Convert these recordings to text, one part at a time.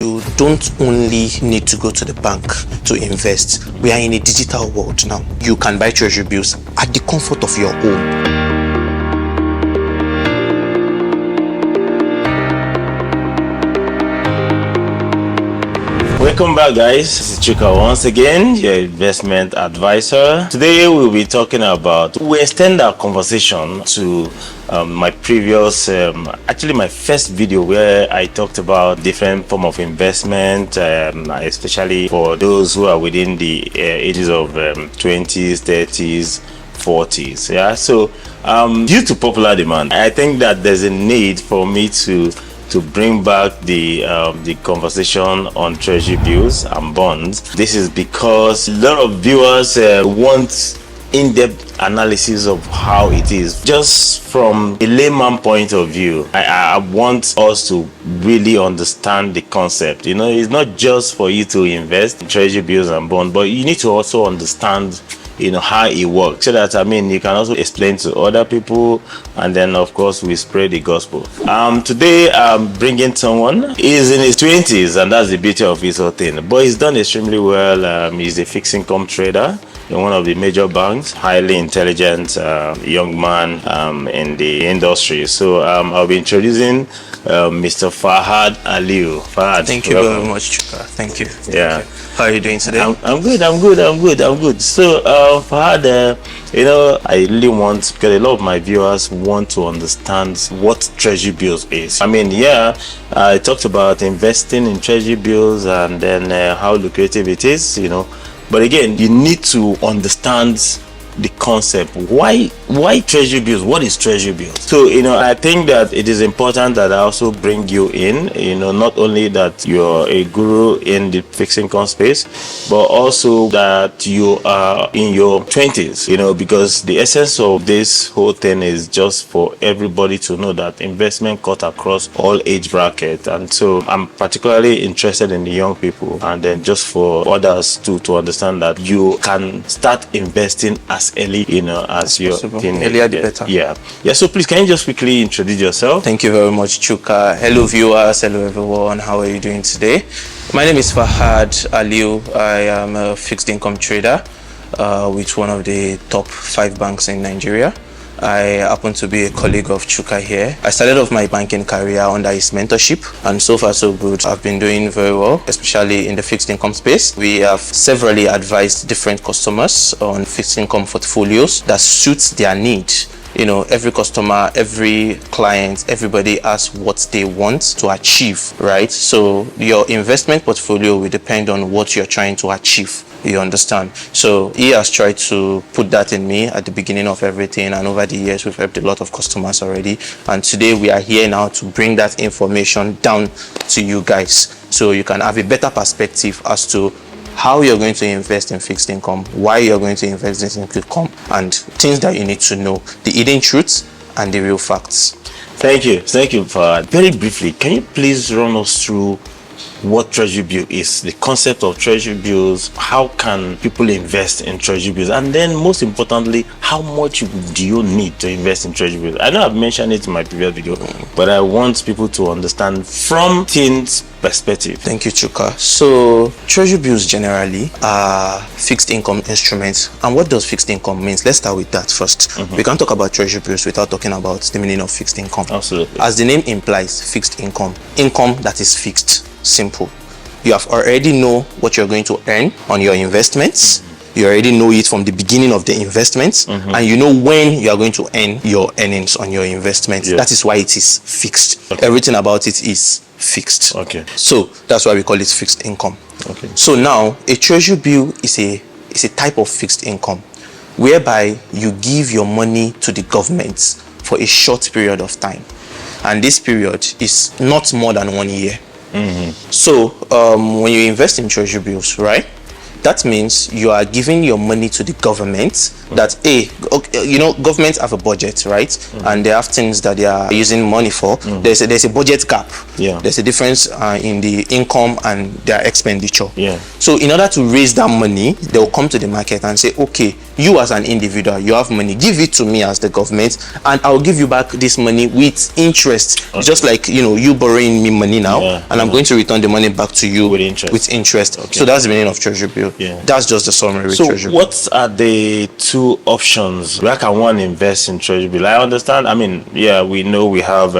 You don't only need to go to the bank to invest. We are in a digital world now. You can buy treasury bills at the comfort of your home. Welcome back, guys. This is Chuka once again, your investment advisor. Today we'll be talking about, we extend our conversation to my previous, actually my first video where I talked about different form of investment, especially for those who are within the ages of 20s, 30s, 40s. Yeah, so due to popular demand, I think that there's a need for me to bring back the conversation on treasury bills and bonds. This is because a lot of viewers want in-depth analysis of how it is. Just from a layman point of view, I want us to really understand the concept. You know, it's not just for you to invest in treasury bills and bonds, but you need to also understand, you know, how it works, so that, I mean, you can also explain to other people, and then of course we spread the gospel. Today I'm bringing someone. He's in his 20s, and that's the beauty of his whole thing, but he's done extremely well. He's a fixed income trader in one of the major banks, highly intelligent young man in the industry. So I'll be introducing Mr. FAHAD ALIYU. FAHAD, thank you welcome. very much, Chuka. Thank you. Yeah. Thank you. How are you doing today? I'm good. So FAHAD, you know, I really want, because a lot of my viewers want to understand what treasury bills is. I mean, yeah, I talked about investing in treasury bills and then how lucrative it is, you know, but again, you need to understand the concept. Why treasury bills? What is treasury bills? So, you know, I think that it is important that I also bring you in, you know, not only that you're a guru in the fixed income space, but also that you are in your 20s, you know, because the essence of this whole thing is just for everybody to know that investment cut across all age brackets. And so I'm particularly interested in the young people, and then just for others to understand that you can start investing as early, you know, as your earlier the better. Yeah. So please, can you just quickly introduce yourself? Thank you very much, Chuka. Hello viewers, hello everyone. How are you doing today? My name is FAHAD ALIYU. I am a fixed income trader with one of the top 5 banks in Nigeria. I happen to be a colleague of Chuka here. I started off my banking career under his mentorship, and so far so good. I've been doing very well, especially in the fixed income space. We have severally advised different customers on fixed income portfolios that suits their needs. You know, every customer, every client, everybody has what they want to achieve, right? So your investment portfolio will depend on what you're trying to achieve. You understand? So he has tried to put that in me at the beginning of everything, and over the years we've helped a lot of customers already, and today we are here now to bring that information down to you guys, so you can have a better perspective as to how you're going to invest in fixed income, why you're going to invest in fixed income, and things that you need to know, the hidden truths and the real facts. Thank you for that. Very briefly, can you please run us through what treasury bill is, the concept of treasury bills, how can people invest in treasury bills, and then most importantly, how much do you need to invest in treasury bills? I know I've mentioned it in my previous video, but I want people to understand from teens perspective. Thank you, Chuka. So treasury bills generally are fixed income instruments. And what does fixed income means? Let's start with that first. We can't talk about treasury bills without talking about the meaning of fixed income. Absolutely. As the name implies, fixed income that is fixed. Simple. You have already know what you're going to earn on your investments. You already know it from the beginning of the investments, and you know when you are going to earn your earnings on your investments. That is why it is fixed. Everything about it is fixed. So that's why we call it fixed income. So now a treasury bill is a type of fixed income whereby you give your money to the government for a short period of time, and this period is not more than 1 year. So when you invest in treasury bills, right, that means you are giving your money to the government. That you know, governments have a budget, right? And they have things that they are using money for. There's a budget gap. There's a difference in the income and their expenditure. So in order to raise that money, they will come to the market and say, okay, you as an individual, you have money, give it to me as the government, and I'll give you back this money with interest. It's just like, you borrowing me money now, and I'm going to return the money back to you with interest. Okay. So that's the meaning of treasury bill. That's just the summary with treasury bill. What are the two options? Where can one invest in treasury bill? I understand. I mean, we know we have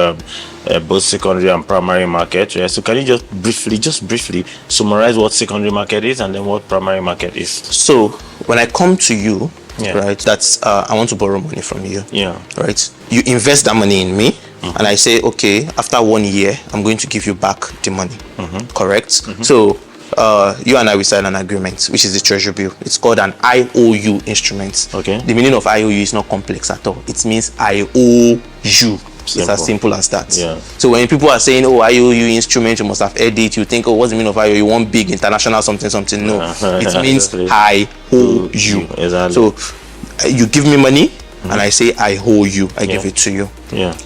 both secondary and primary market. So can you just briefly summarize what secondary market is and then what primary market is? So when I come to you, right, that's I want to borrow money from you. Right. You invest that money in me, and I say, okay, after 1 year, I'm going to give you back the money. Correct. So you and I will sign an agreement, which is the treasury bill. It's called an IOU instrument. Okay. The meaning of IOU is not complex at all. It means I owe you. Simple. It's as simple as that. So when people are saying, oh, IOU instrument, you must have heard it, you think, oh, what's the meaning of IOU? One big international something. No, it means I owe you. Exactly. So you give me money, and I say I owe you. I give it to you.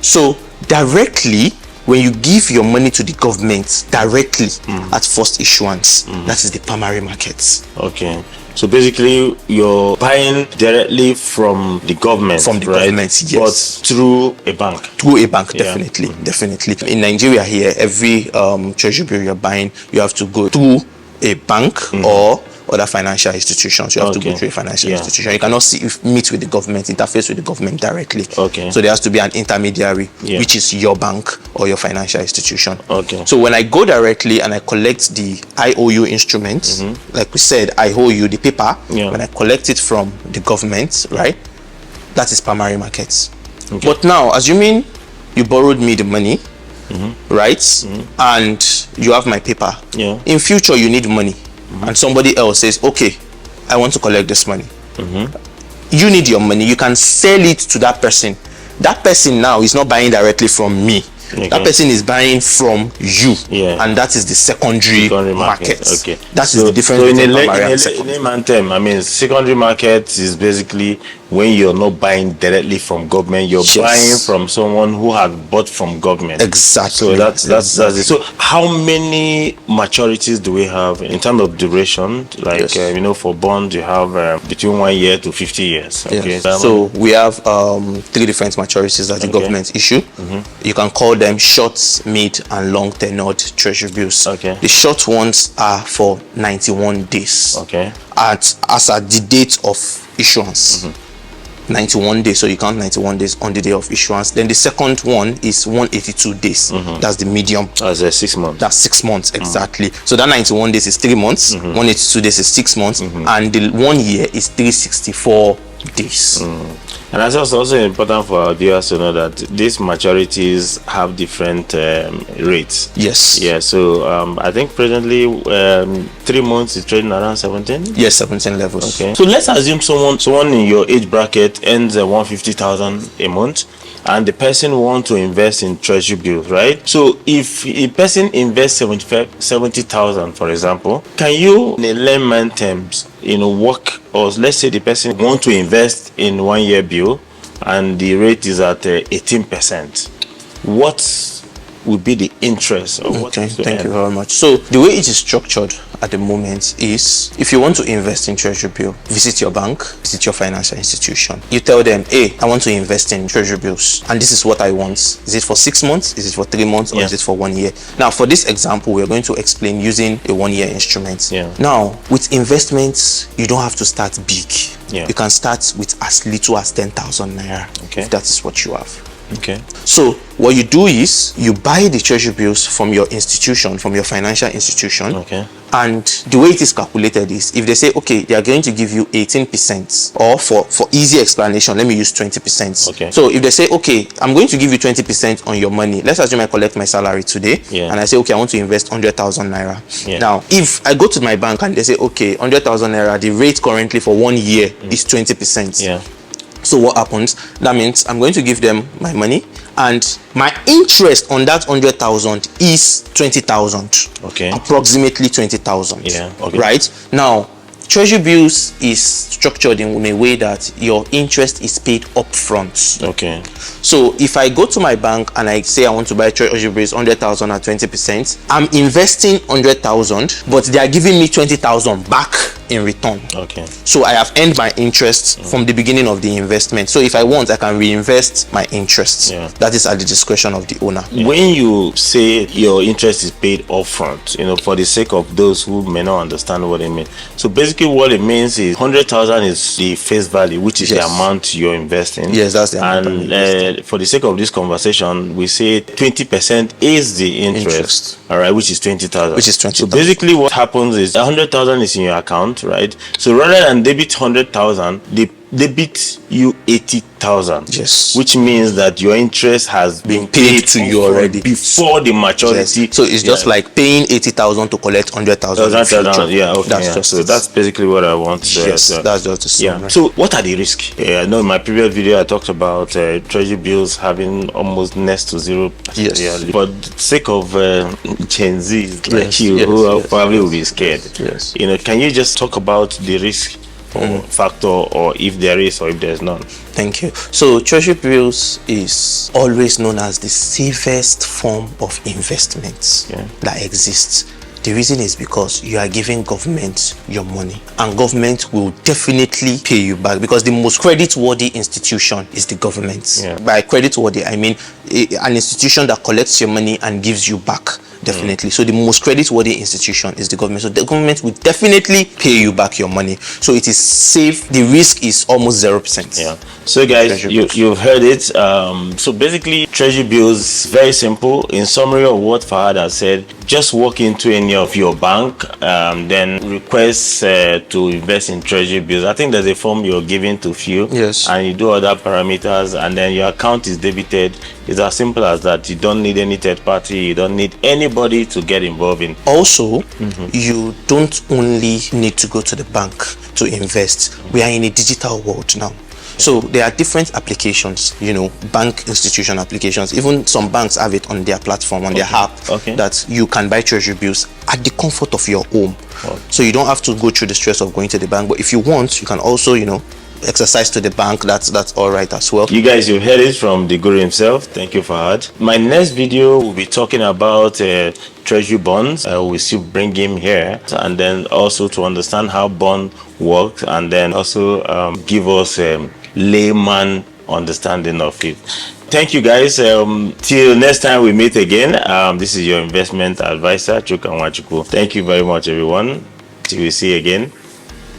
So directly, when you give your money to the government directly at first issuance, that is the primary market. Okay. So basically, you're buying directly from the government. From the government, yes. But through a bank. Through a bank, definitely, definitely. In Nigeria here, every treasury bill you're buying, you have to go through a bank or other financial institutions. You have to go through a financial institution. You cannot meet with the government, interface with the government directly. Okay. So there has to be an intermediary, which is your bank or your financial institution. Okay. So when I go directly and I collect the IOU instrument, like we said, I owe you the paper. When I collect it from the government, right, that is primary markets. Okay. But now, assuming you borrowed me the money, right, and you have my paper. In future, you need money. And somebody else says, okay, I want to collect this money. You need your money. You can sell it to that person. That person now is not buying directly from me. That person is buying from you. And that is the secondary market. Okay. That is the difference between primary and secondary. In layman term, I mean, secondary market is basically when you're not buying directly from government, you're buying from someone who has bought from government. Exactly. So that's it. So how many maturities do we have in terms of duration? Like for bonds, you have between 1 year to 50 years. Okay. So we have 3 different maturities that the government issue. You can call them short, mid, and long tenured treasury bills. The short ones are for 91 days. As at the date of issuance. 91 days, so you count 91 days on the day of issuance. Then the second one is 182 days. That's the medium. That's 6 months. That's 6 months, exactly. So that 91 days is 3 months, 182 days is 6 months, and the 1 year is 364 days. And that's also important for our viewers to know that these maturities have different rates. So I think presently 3 months is trading around 17. 17 levels. So let's assume someone in your age bracket earns 150,000 a month, and the person wants to invest in treasury bills, right? So if a person invests 70,000, for example, can you, in layman terms, work, or let's say the person wants to invest in 1 year bill and the rate is at 18%, what would be the interest of what is thank you very much. So the way it is structured at the moment is, if you want to invest in treasury bill, visit your bank, visit your financial institution. You tell them, hey, I want to invest in treasury bills, and this is what I want. Is it for 6 months? Is it for 3 months? Or is it for 1 year? Now, for this example, we're going to explain using a 1 year instrument. Now, with investments, you don't have to start big. You can start with as little as 10,000 naira, if that is what you have. So what you do is you buy the treasury bills from your institution, from your financial institution. And the way it is calculated is, if they say, okay, they are going to give you 18%, or for easy explanation, let me use 20%. So if they say, okay, I'm going to give you 20% on your money, let's assume I collect my salary today, and I say, okay, I want to invest 100,000 naira. Now, if I go to my bank and they say, okay, 100,000 naira, the rate currently for 1 year is 20%. So what happens? That means I'm going to give them my money, and my interest on that 100,000 is 20,000. Approximately 20,000. Right? Now, treasury bills is structured in a way that your interest is paid upfront. So if I go to my bank and I say I want to buy treasury bills 100,000 at 20%, I'm investing 100,000, but they are giving me 20,000 back in return. Okay. So I have earned my interest from the beginning of the investment. So if I want, I can reinvest my interest. Yeah. That is at the discretion of the owner. When you say your interest is paid upfront, for the sake of those who may not understand what it means. So basically what it means is 100,000 is the face value, which is the amount you're investing. Yes, that's the amount. And for the sake of this conversation, we say 20% is the interest. All right, which is 20,000. Which is 20,000. So basically what happens is 100,000 is in your account, right? So rather than debit 100,000, they debit you 80,000. Yes. Which means that your interest has been paid to you already before the maturity. Yes. So it's just like paying 80,000 to collect 100,000. Yeah, okay. That's basically what I want to Yes, that's just the same. Yeah. Right? So what are the risks? I know in my previous video I talked about treasury bills having almost next to zero. Yes. For the sake of Gen Zs like you who probably will be scared. Yes. Can you just talk about the risk or factor, or if there is or if there's none? Thank you. So treasury bills is always known as the safest form of investment that exists. The reason is because you are giving government your money, and government will definitely pay you back, because the most credit-worthy institution is the government. By credit-worthy, I mean an institution that collects your money and gives you back. Definitely. So the most credit-worthy institution is the government. So the government will definitely pay you back your money. So it is safe. The risk is almost 0%. Yeah. So guys, you've heard it. So basically, treasury bills, very simple. In summary of what FAHAD has said, just walk into any of your bank, then request to invest in treasury bills. I think there's a form you're giving to fill. Yes. And you do other parameters, and then your account is debited. It's as simple as that. You don't need any third party. You don't need anybody to get involved in. Also, you don't only need to go to the bank to invest. We are in a digital world now. So there are different applications, bank institution applications. Even some banks have it on their platform, on their app, that you can buy treasury bills at the comfort of your home. So you don't have to go through the stress of going to the bank. But if you want, you can also, exercise to the bank. That's all right as well. You guys, you've heard it from the guru himself. Thank you, Fahad. My next video will be talking about treasury bonds. I will still bring him here, and then also to understand how bond works, and then also give us layman understanding of it. Thank you guys. Till next time we meet again. This is your investment advisor, Chuka Nwachukwu. Thank you very much, everyone. Till we see again.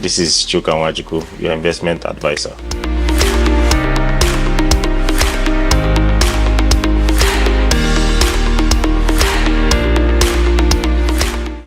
This is Chuka Nwachukwu, your investment advisor.